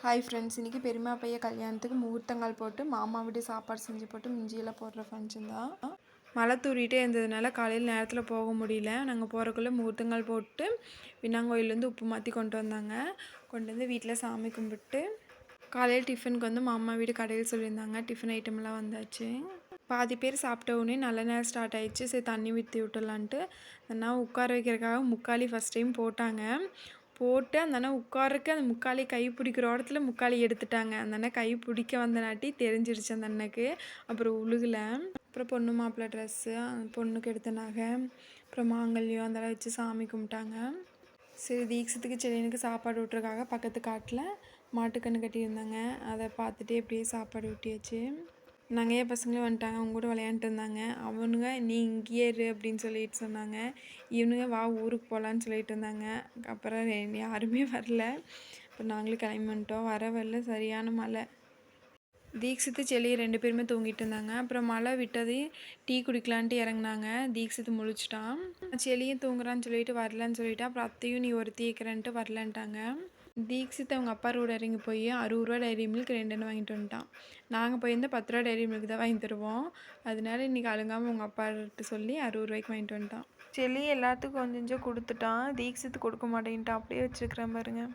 Hi friends, இன்றைக்கி பெரியம்மா பையன் கல்யாணத்துக்கு முகூர்த்தங்கால் போட்டு மாமா வீட்டு சாப்பாடு செஞ்சு போட்டு மிஞ்சியெல்லாம் போடுற ஃபங்க்ஷன் தான். மழை தூரிகிட்டே இருந்ததுனால காலையில் நேரத்தில் போக முடியல. நாங்கள் போகிறக்குள்ளே முகூர்த்தங்கால் போட்டு பின்னாங்கோயிலேருந்து உப்பு மாற்றி கொண்டு வந்தாங்க. கொண்டு வந்து வீட்டில் சாமி கும்பிட்டு காலையில் டிஃபனுக்கு வந்து மாமா வீடு கடையில் சொல்லியிருந்தாங்க. டிஃபன் ஐட்டம்லாம் வந்தாச்சு. பாதி பேர் சாப்பிட்ட உடனே நல்ல நேரம் ஸ்டார்ட் ஆகிடுச்சு. சரி தண்ணி ஊற்றி விட்டுடலான்ட்டு நான் உட்கார வைக்கிறதுக்காக முக்காலி ஃபஸ்ட் டைம் போட்டாங்க. போட்டு அந்த அண்ணன் உட்காரக்கு அந்த முக்காலி கை பிடிக்கிற இடத்துல முக்காலி எடுத்துட்டாங்க. அந்த அண்ணன் கை பிடிக்க வந்தனாட்டி தெரிஞ்சிருச்சு அந்த அண்ணனுக்கு. அப்புறம் உழுகலை. அப்புறம் பொண்ணு மாப்பிள்ளை ட்ரெஸ்ஸு, பொண்ணுக்கு எடுத்த நகை, அப்புறம் மாங்கல்யம் அதெல்லாம் வச்சு சாமி கும்பிட்டாங்க. சரி தீக்ஷத்துக்கு செடியனுக்கு சாப்பாடு விட்டுறக்காக பக்கத்து காட்டில் மாட்டுக்கன்று கட்டியிருந்தாங்க. அதை பார்த்துட்டு எப்படியே சாப்பாடு ஊட்டியாச்சு. நிறைய பசங்களும் வந்துட்டாங்க. அவங்க கூட விளையாண்டுட்டு இருந்தாங்க. அவனுங்க நீ இங்கேயே இரு அப்படின்னு சொல்லிட்டு சொன்னாங்க. இவனுங்க வா ஊருக்கு போகலான்னு சொல்லிட்டு இருந்தாங்க. அப்புறம் யாருமே வரல. அப்புறம் நாங்களும் கிளம்பி வந்துட்டோம். வரல சரியான மழை. தீக்ஷித்து செல்லி 2 பேருமே தூங்கிட்டு இருந்தாங்க. அப்புறம் மழை விட்டது டீ குடிக்கலான்ட்டு இறங்குனாங்க. தீக்ஷித்து முழிச்சிட்டான். செல்லியும் தூங்குறான்னு சொல்லிட்டு வரலன்னு சொல்லிட்டு அப்புறம் அத்தையும் நீ ஒருத்தி இருக்கிறன்ட்டு வரலன்ட்டாங்க. தீக்ஷித் அவங்க அப்பா ரோடு இறங்கி போய் 60 ரூபா டைரி மில்க் 2 வாங்கிட்டு வந்துட்டான். நாங்கள் போயிருந்தால் 10 ரூபா டைரி மில்க் தான் வாங்கி தருவோம். அதனால இன்றைக்கி அழுங்காமல் உங்கள் அப்பாட்ட சொல்லி 60 ரூபாய்க்கு வாங்கிட்டு வந்துட்டான். செல்லி எல்லாத்துக்கும் கொஞ்சம் கொஞ்சம் கொடுத்துட்டான். தீக்ஷித் கொடுக்க மாட்டேன்ட்டான். அப்படியே வச்சுருக்கிறேன் பாருங்கள்.